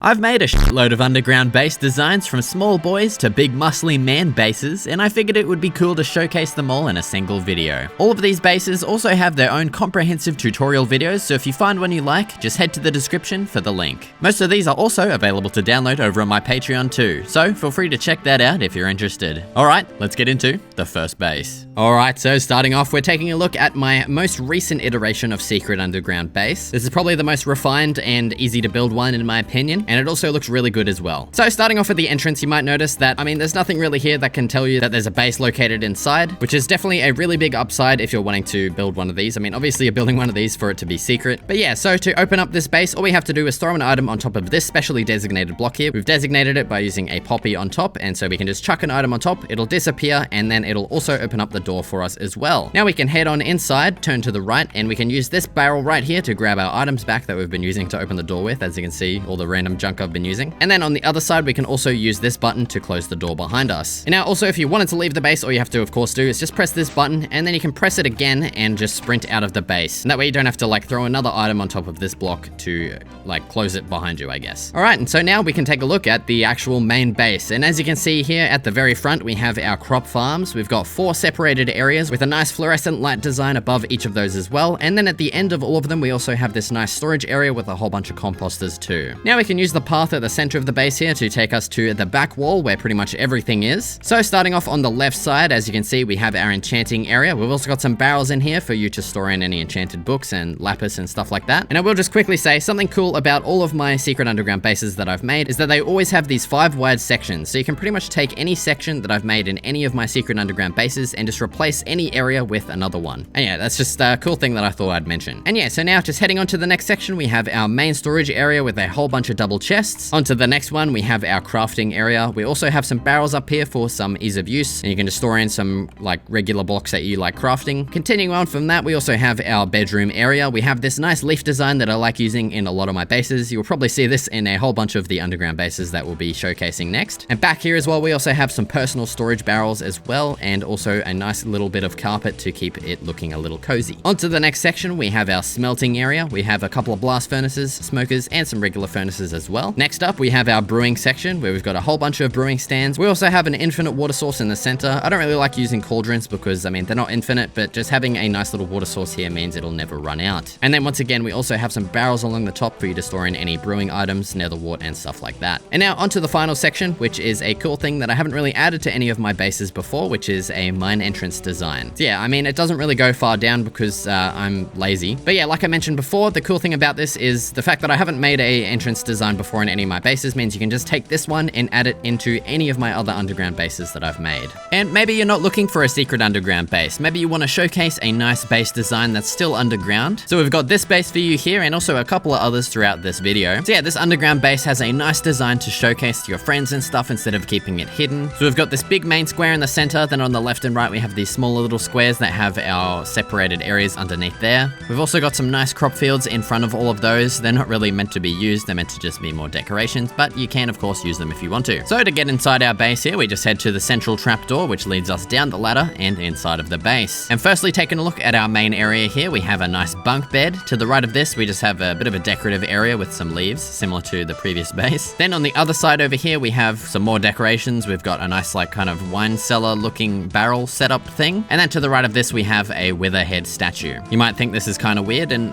I've made a shitload of underground base designs from small boys to big muscly man bases, and I figured it would be cool to showcase them all in a single video. All of these bases also have their own comprehensive tutorial videos, so if you find one you like, just head to the description for the link. Most of these are also available to download over on my Patreon too, so feel free to check that out if you're interested. Alright, let's get into the first base. Alright, so starting off, we're taking a look at my most recent iteration of Secret Underground Base. This is probably the most refined and easy to build one in my opinion, and it also looks really good as well. So starting off at the entrance, you might notice that, there's nothing really here that can tell you that there's a base located inside, which is definitely a really big upside if you're wanting to build one of these. Obviously you're building one of these for it to be secret. But yeah, so to open up this base, all we have to do is throw an item on top of this specially designated block here. We've designated it by using a poppy on top, and so we can just chuck an item on top, it'll disappear, and then it'll also open up the door for us as well. Now we can head on inside, turn to the right, and we can use this barrel right here to grab our items back that we've been using to open the door with. As you can see, all the random junk I've been using. And then on the other side, we can also use this button to close the door behind us. And now also, if you wanted to leave the base, all you have to of course do is just press this button, and then you can press it again and just sprint out of the base. And that way you don't have to throw another item on top of this block to close it behind you, I guess. All right, and so now we can take a look at the actual main base. And as you can see here at the very front, we have our crop farms. We've got 4 separated areas with a nice fluorescent light design above each of those as well. And then at the end of all of them, we also have this nice storage area with a whole bunch of composters too. Now we can use the path at the center of the base here to take us to the back wall where pretty much everything is. So starting off on the left side, as you can see, we have our enchanting area. We've also got some barrels in here for you to store in any enchanted books and lapis and stuff like that. And I will just quickly say something cool about all of my secret underground bases that I've made is that they always have these 5 wide sections. So you can pretty much take any section that I've made in any of my secret underground bases and just replace any area with another one. And yeah, that's just a cool thing that I thought I'd mention. And yeah, so now just heading on to the next section, we have our main storage area with a whole bunch of double chests. Onto the next one, we have our crafting area. We also have some barrels up here for some ease of use, and you can just store in some regular blocks that you like crafting. Continuing on from that, we also have our bedroom area. We have this nice leaf design that I like using in a lot of my bases. You'll probably see this in a whole bunch of the underground bases that we'll be showcasing next. And back here as well, we also have some personal storage barrels as well, and also a nice little bit of carpet to keep it looking a little cozy. Onto the next section, we have our smelting area. We have a couple of blast furnaces, smokers, and some regular furnaces as well. Next up, we have our brewing section where we've got a whole bunch of brewing stands. We also have an infinite water source in the center. I don't really like using cauldrons because, they're not infinite, but just having a nice little water source here means it'll never run out. And then once again, we also have some barrels along the top for you to store in any brewing items, nether wart, and stuff like that. And now onto the final section, which is a cool thing that I haven't really added to any of my bases before, which is a mine entrance design. So yeah, it doesn't really go far down because I'm lazy. But yeah, like I mentioned before, the cool thing about this is the fact that I haven't made a entrance design before in any of my bases means you can just take this one and add it into any of my other underground bases that I've made. And maybe you're not looking for a secret underground base. Maybe you want to showcase a nice base design that's still underground. So we've got this base for you here and also a couple of others throughout this video. So yeah, this underground base has a nice design to showcase to your friends and stuff instead of keeping it hidden. So we've got this big main square in the center, then on the left and right we have these smaller little squares that have our separated areas underneath there. We've also got some nice crop fields in front of all of those. They're not really meant to be used, they're meant to just be more decorations, but you can of course use them if you want to. So to get inside our base here, we just head to the central trapdoor, which leads us down the ladder and inside of the base. And firstly, taking a look at our main area here, we have a nice bunk bed. To the right of this, we just have a bit of a decorative area with some leaves, similar to the previous base. Then on the other side over here, we have some more decorations. We've got a nice kind of wine cellar looking barrel setup thing. And then to the right of this, we have a witherhead statue. You might think this is kind of weird, and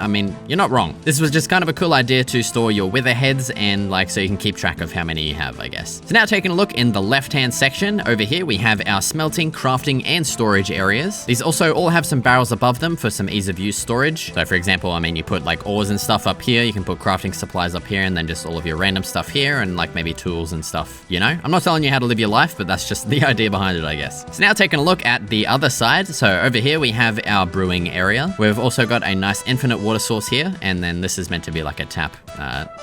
you're not wrong. This was just kind of a cool idea to store your witherheads and so you can keep track of how many you have, I guess. So now taking a look in the left-hand section, over here we have our smelting, crafting, and storage areas. These also all have some barrels above them for some ease of use storage. So for example, you put ores and stuff up here, you can put crafting supplies up here, and then just all of your random stuff here, and maybe tools and stuff, I'm not telling you how to live your life, but that's just the idea behind it, I guess. So now taking a look at the other side, so over here we have our brewing area. We've also got a nice infinite water source here, and then this is meant to be like a tap,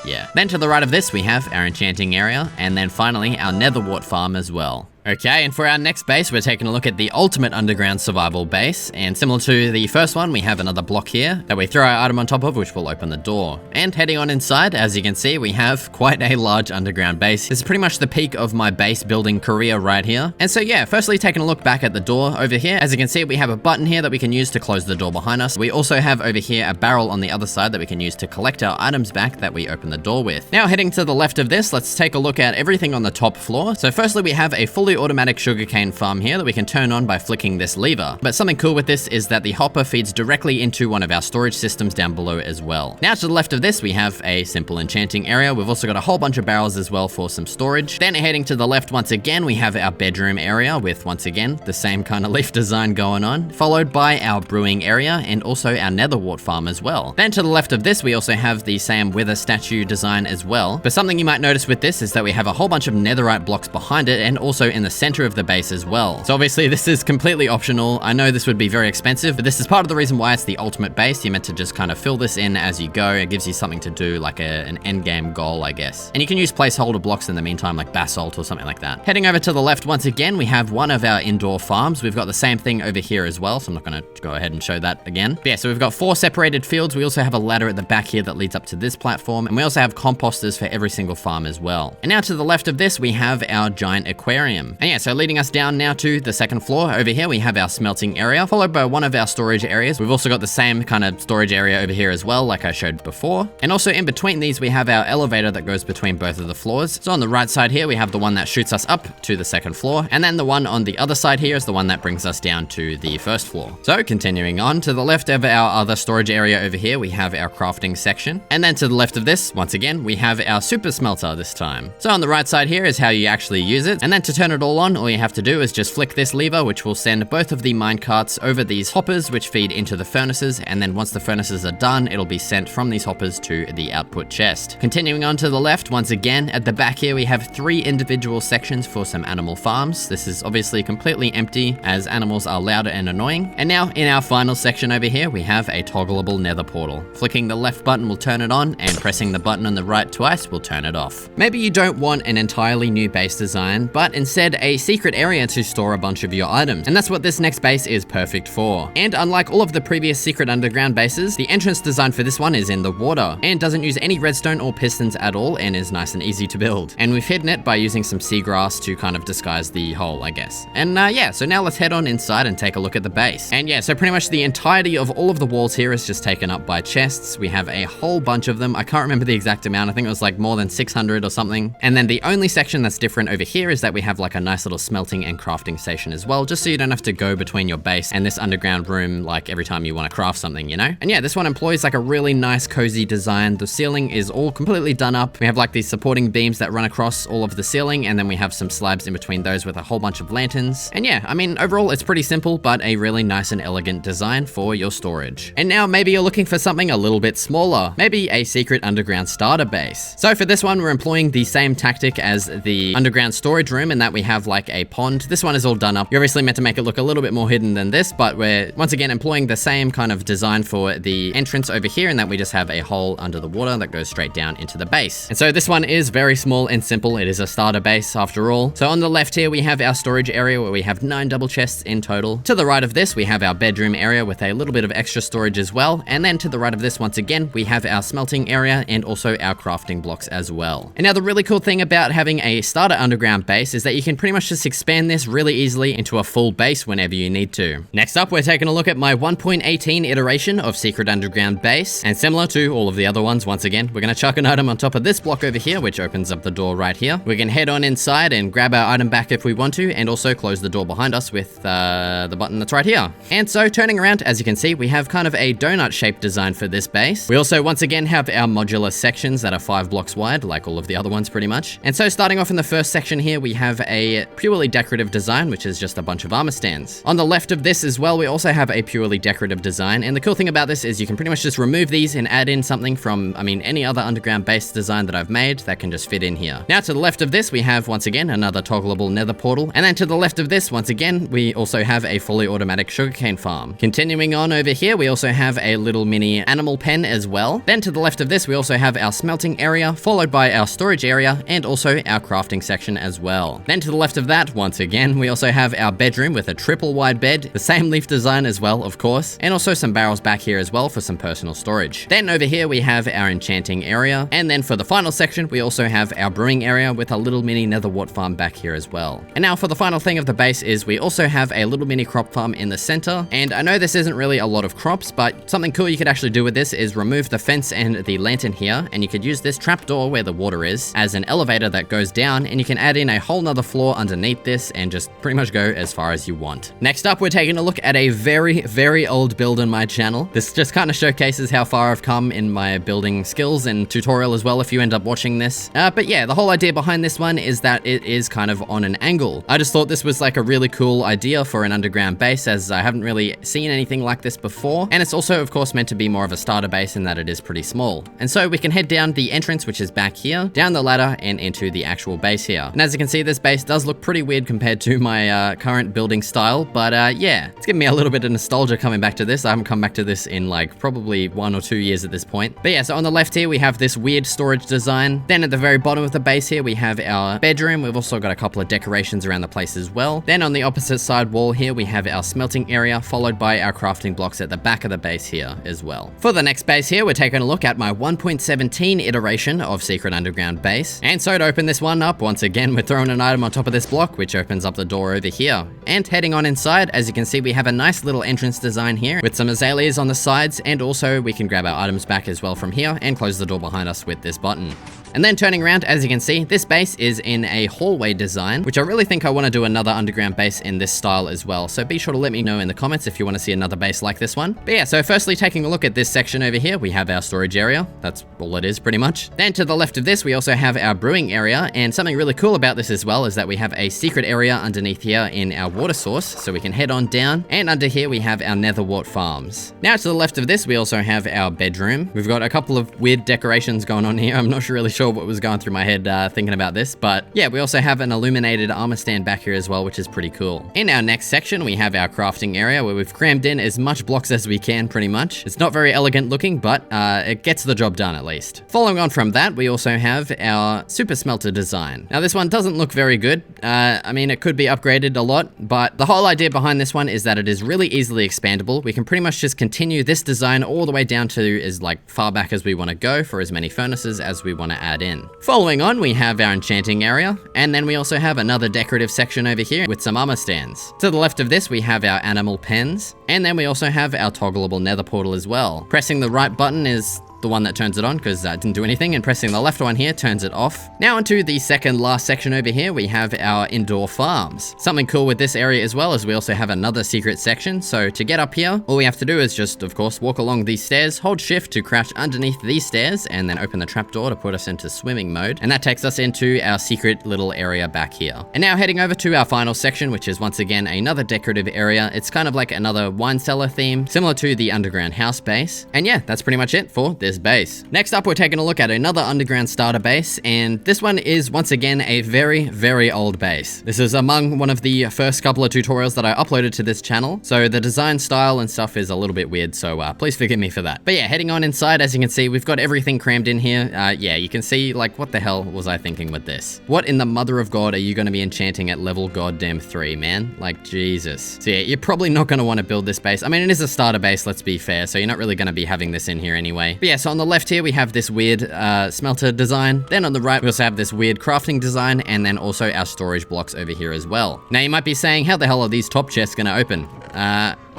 yeah. Then to the right of this, we have our enchanting area, and then finally our nether wart farm as well. Okay, and for our next base, we're taking a look at the ultimate underground survival base, and similar to the first one, we have another block here that we throw our item on top of, which will open the door. And heading on inside, as you can see, we have quite a large underground base. This is pretty much the peak of my base building career right here. And so yeah, firstly taking a look back at the door over here, as you can see, we have a button here that we can use to close the door behind us. We also have over here a barrel on the other side that we can use to collect our items back that we open the door with. Now heading to the left of this, let's take a look at everything on the top floor. So firstly, we have a fully automatic sugarcane farm here that we can turn on by flicking this lever. But something cool with this is that the hopper feeds directly into one of our storage systems down below as well. Now to the left of this, we have a simple enchanting area. We've also got a whole bunch of barrels as well for some storage. Then heading to the left once again, we have our bedroom area with, once again, the same kind of leaf design going on, followed by our brewing area and also our netherwart farm as well. Then to the left of this, we also have the same wither statue design as well. But something you might notice with this is that we have a whole bunch of netherite blocks behind it and also in the center of the base as well. So obviously this is completely optional. I know this would be very expensive, but this is part of the reason why it's the ultimate base. You're meant to just kind of fill this in as you go. It gives you something to do, like an end game goal, I guess. And you can use placeholder blocks in the meantime, like basalt or something like that. Heading over to the left once again, we have one of our indoor farms. We've got the same thing over here as well, so I'm not going to go ahead and show that again. But yeah, so we've got 4 separated fields. We also have a ladder at the back here that leads up to this platform, and we also have composters for every single farm as well. And now to the left of this, we have our giant aquarium. And yeah, so leading us down now to the second floor. Over here, we have our smelting area, followed by one of our storage areas. We've also got the same kind of storage area over here as well, like I showed before. And also in between these, we have our elevator that goes between both of the floors. So on the right side here, we have the one that shoots us up to the second floor. And then the one on the other side here is the one that brings us down to the first floor. So continuing on to the left of our other storage area over here, we have our crafting section. And then to the left of this, once again, we have our super smelter this time. So on the right side here is how you actually use it. And then to turn it all on, all you have to do is just flick this lever, which will send both of the mine carts over these hoppers, which feed into the furnaces. And then once the furnaces are done, it'll be sent from these hoppers to the output chest. Continuing on to the left, once again, at the back here, we have 3 individual sections for some animal farms. This is obviously completely empty as animals are loud and annoying. And now in our final section over here, we have a toggleable nether portal. Flicking the left button will turn it on, and pressing the button on the right twice will turn it off. Maybe you don't want an entirely new base design, but instead a secret area to store a bunch of your items. And that's what this next base is perfect for. And unlike all of the previous secret underground bases, the entrance design for this one is in the water and doesn't use any redstone or pistons at all and is nice and easy to build. And we've hidden it by using some seagrass to kind of disguise the hole, I guess. And yeah, so now let's head on inside and take a look at the base. And yeah, so pretty much the entirety of all of the walls here is just taken up by chests. We have a whole bunch of them. I can't remember the exact amount. I think it was like more than 600 or something. And then the only section that's different over here is that we have like a nice little smelting and crafting station as well, just so you don't have to go between your base and this underground room like every time you want to craft something, you know? And yeah, this one employs like a really nice cozy design. The ceiling is all completely done up. We have like these supporting beams that run across all of the ceiling, and then we have some slabs in between those with a whole bunch of lanterns. And yeah, I mean, overall it's pretty simple, but a really nice and elegant design for your storage. And now maybe you're looking for something a little bit smaller, maybe a secret underground starter base. So for this one, we're employing the same tactic as the underground storage room in that we have like a pond. This one is all done up. You're obviously meant to make it look a little bit more hidden than this, but we're once again employing the same kind of design for the entrance over here, in that we just have a hole under the water that goes straight down into the base. And so this one is very small and simple. It is a starter base after all. So on the left here, we have our storage area where we have 9 double chests in total. To the right of this, we have our bedroom area with a little bit of extra storage as well. And then to the right of this, once again, we have our smelting area and also our crafting blocks as well. And now the really cool thing about having a starter underground base is that you can pretty much just expand this really easily into a full base whenever you need to. Next up, we're taking a look at my 1.18 iteration of secret underground base. And similar to all of the other ones, once again, we're going to chuck an item on top of this block over here, which opens up the door right here. We can head on inside and grab our item back if we want to, and also close the door behind us with the button that's right here. And so turning around, as you can see, we have kind of a donut shaped design for this base. We also once again have our modular sections that are 5 blocks wide, like all of the other ones pretty much. And so starting off in the first section here, we have a purely decorative design, which is just a bunch of armor stands. On the left of this as well, we also have a purely decorative design. And the cool thing about this is you can pretty much just remove these and add in something from, I mean, any other underground base design that I've made that can just fit in here. Now to the left of this, we have once again another toggleable nether portal. And then to the left of this, once again, we also have a fully automatic sugarcane farm. Continuing on over here, we also have a little mini animal pen as well. Then to the left of this, we also have our smelting area, followed by our storage area, and also our crafting section as well. Then to the the left of that, once again, we also have our bedroom with a triple wide bed, the same leaf design as well, of course, and also some barrels back here as well for some personal storage. Then over here we have our enchanting area, and then for the final section, we also have our brewing area with a little mini nether wart farm back here as well. And now for the final thing of the base is we also have a little mini crop farm in the center, and I know this isn't really a lot of crops, but something cool you could actually do with this is remove the fence and the lantern here, and you could use this trapdoor where the water is as an elevator that goes down, and you can add in a whole nother floor underneath this and just pretty much go as far as you want. Next up, we're taking a look at a very old build on my channel. This just kind of showcases how far I've come in my building skills and tutorial as well if you end up watching this. But yeah, the whole idea behind this one is that it is kind of on an angle. I just thought this was like a really cool idea for an underground base, as I haven't really seen anything like this before. And it's also, of course, meant to be more of a starter base in that it is pretty small. And so we can head down the entrance, which is back here, down the ladder and into the actual base here. And as you can see, this base does look pretty weird compared to my current building style, but yeah, it's giving me a little bit of nostalgia coming back to this. I haven't come back to this in like probably 1 or 2 years at this point. But yeah, so on the left here, we have this weird storage design. Then at the very bottom of the base here, we have our bedroom. We've also got a couple of decorations around the place as well. Then on the opposite side wall here, we have our smelting area, followed by our crafting blocks at the back of the base here as well. For the next base here, we're taking a look at my 1.17 iteration of Secret Underground Base. And so to open this one up, once again, we're throwing an item on top of this block, which opens up the door over here. And heading on inside, as you can see, we have a nice little entrance design here with some azaleas on the sides, and also we can grab our items back as well from here and close the door behind us with this button. And then turning around, as you can see, this base is in a hallway design, which I really think I want to do another underground base in this style as well. So be sure to let me know in the comments if you want to see another base like this one. But yeah, so firstly, taking a look at this section over here, we have our storage area. That's all it is pretty much. Then to the left of this, we also have our brewing area. And something really cool about this as well is that we have a secret area underneath here in our water source. So we can head on down, and under here we have our nether wart farms. Now to the left of this, we also have our bedroom. We've got a couple of weird decorations going on here. I'm not really sure what was going through my head thinking about this, but yeah, we also have an illuminated armor stand back here as well, which is pretty cool. In our next section, we have our crafting area where we've crammed in as much blocks as we can pretty much. It's not very elegant looking, but it gets the job done at least. Following on from that, we also have our super smelter design. Now this one doesn't look very good. I mean, it could be upgraded a lot, but the whole idea behind this one is that it is really easily expandable. We can pretty much just continue this design all the way down to as like far back as we want to go for as many furnaces as we want to add in. Following on, we have our enchanting area, and then we also have another decorative section over here with some armor stands. To the left of this, we have our animal pens, and then we also have our toggleable nether portal as well. Pressing the right button is the one that turns it on, because that didn't do anything, and pressing the left one here turns it off. Now onto the second last section over here, we have our indoor farms. Something cool with this area as well is we also have another secret section. So to get up here, all we have to do is just, of course, walk along these stairs, hold shift to crouch underneath these stairs, and then open the trapdoor to put us into swimming mode. And that takes us into our secret little area back here. And now heading over to our final section, which is once again another decorative area. It's kind of like another wine cellar theme, similar to the underground house base. And yeah, that's pretty much it for this base. Next up, we're taking a look at another underground starter base, and this one is once again a very old base. This is among one of the first couple of tutorials that I uploaded to this channel, so the design style and stuff is a little bit weird, so please forgive me for that. But yeah, heading on inside, as you can see, we've got everything crammed in here. Yeah, you can see, like, what the hell was I thinking with this? What in the mother of God are you going to be enchanting at level goddamn 3, man? Like, Jesus. So yeah, you're probably not going to want to build this base. I mean, it is a starter base, let's be fair, so you're not really going to be having this in here anyway. But yeah, so on the left here, we have this weird smelter design. Then on the right, we also have this weird crafting design, and then also our storage blocks over here as well. Now, you might be saying, how the hell are these top chests going to open?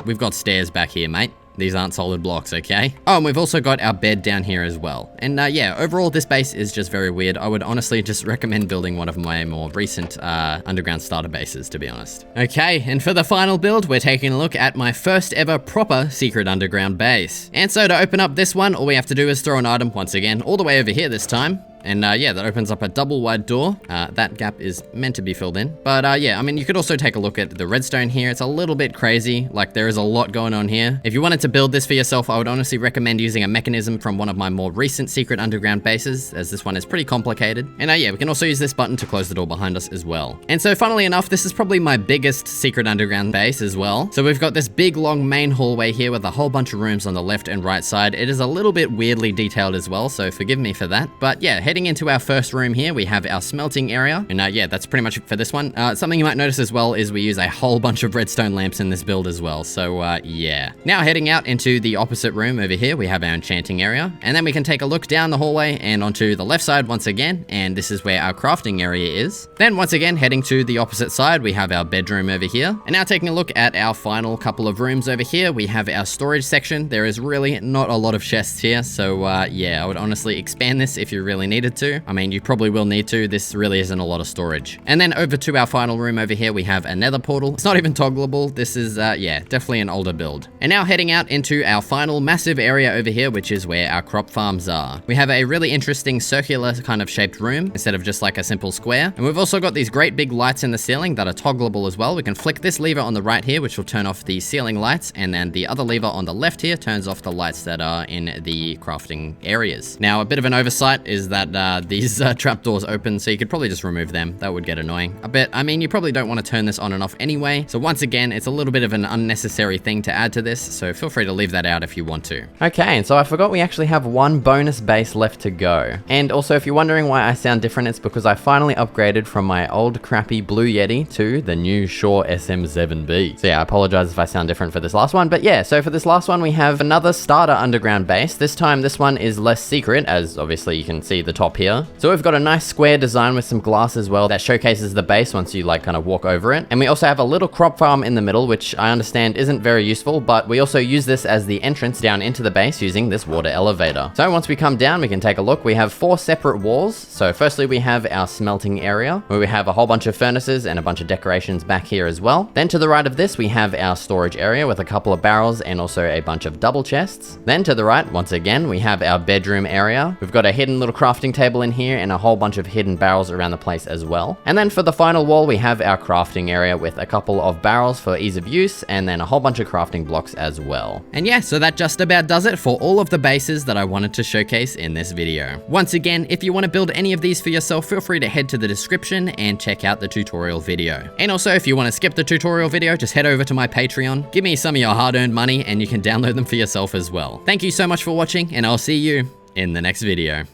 We've got stairs back here, mate. These aren't solid blocks, okay? Oh, and we've also got our bed down here as well. And yeah, overall, this base is just very weird. I would honestly just recommend building one of my more recent underground starter bases, to be honest. Okay, and for the final build, we're taking a look at my first ever proper secret underground base. And so to open up this one, all we have to do is throw an item, once again, all the way over here this time. And yeah, that opens up a double wide door. That gap is meant to be filled in. But yeah, I mean, you could also take a look at the redstone here. It's a little bit crazy. Like, there is a lot going on here. If you wanted to build this for yourself, I would honestly recommend using a mechanism from one of my more recent secret underground bases, as this one is pretty complicated. And yeah, we can also use this button to close the door behind us as well. And so funnily enough, this is probably my biggest secret underground base as well. So we've got this big long main hallway here with a whole bunch of rooms on the left and right side. It is a little bit weirdly detailed as well, so forgive me for that. But yeah, heading into our first room here, we have our smelting area. And yeah, that's pretty much it for this one. Something you might notice as well is we use a whole bunch of redstone lamps in this build as well. So yeah. Now heading out into the opposite room over here, we have our enchanting area. And then we can take a look down the hallway and onto the left side once again. And this is where our crafting area is. Then once again, heading to the opposite side, we have our bedroom over here. And now taking a look at our final couple of rooms over here, we have our storage section. There is really not a lot of chests here. So yeah, I would honestly expand this if you really needed to. I mean, you probably will need to. This really isn't a lot of storage. And then over to our final room over here, we have a nether portal. It's not even toggleable. This is, yeah, definitely an older build. And now heading out into our final massive area over here, which is where our crop farms are. We have a really interesting circular kind of shaped room instead of just like a simple square. And we've also got these great big lights in the ceiling that are toggleable as well. We can flick this lever on the right here, which will turn off the ceiling lights. And then the other lever on the left here turns off the lights that are in the crafting areas. Now, a bit of an oversight is that these trapdoors open, so you could probably just remove them. That would get annoying a bit. I mean, you probably don't want to turn this on and off anyway. So once again, it's a little bit of an unnecessary thing to add to this. So feel free to leave that out if you want to. Okay, and so I forgot we actually have one bonus base left to go. And also, if you're wondering why I sound different, it's because I finally upgraded from my old crappy Blue Yeti to the new Shure SM7B. So yeah, I apologize if I sound different for this last one. But yeah, so for this last one, we have another starter underground base. This time, this one is less secret, as obviously you can see the top here. So we've got a nice square design with some glass as well that showcases the base once you like kind of walk over it. And we also have a little crop farm in the middle, which I understand isn't very useful, but we also use this as the entrance down into the base using this water elevator. So once we come down, we can take a look. We have 4 separate walls. So firstly, we have our smelting area where we have a whole bunch of furnaces and a bunch of decorations back here as well. Then to the right of this, we have our storage area with a couple of barrels and also a bunch of double chests. Then to the right, once again, we have our bedroom area. We've got a hidden little crafting table in here and a whole bunch of hidden barrels around the place as well. And then for the final wall, we have our crafting area with a couple of barrels for ease of use and then a whole bunch of crafting blocks as well. And yeah, so that just about does it for all of the bases that I wanted to showcase in this video. Once again, if you want to build any of these for yourself, feel free to head to the description and check out the tutorial video. And also, if you want to skip the tutorial video, just head over to my Patreon, give me some of your hard-earned money, and you can download them for yourself as well. Thank you so much for watching, and I'll see you in the next video.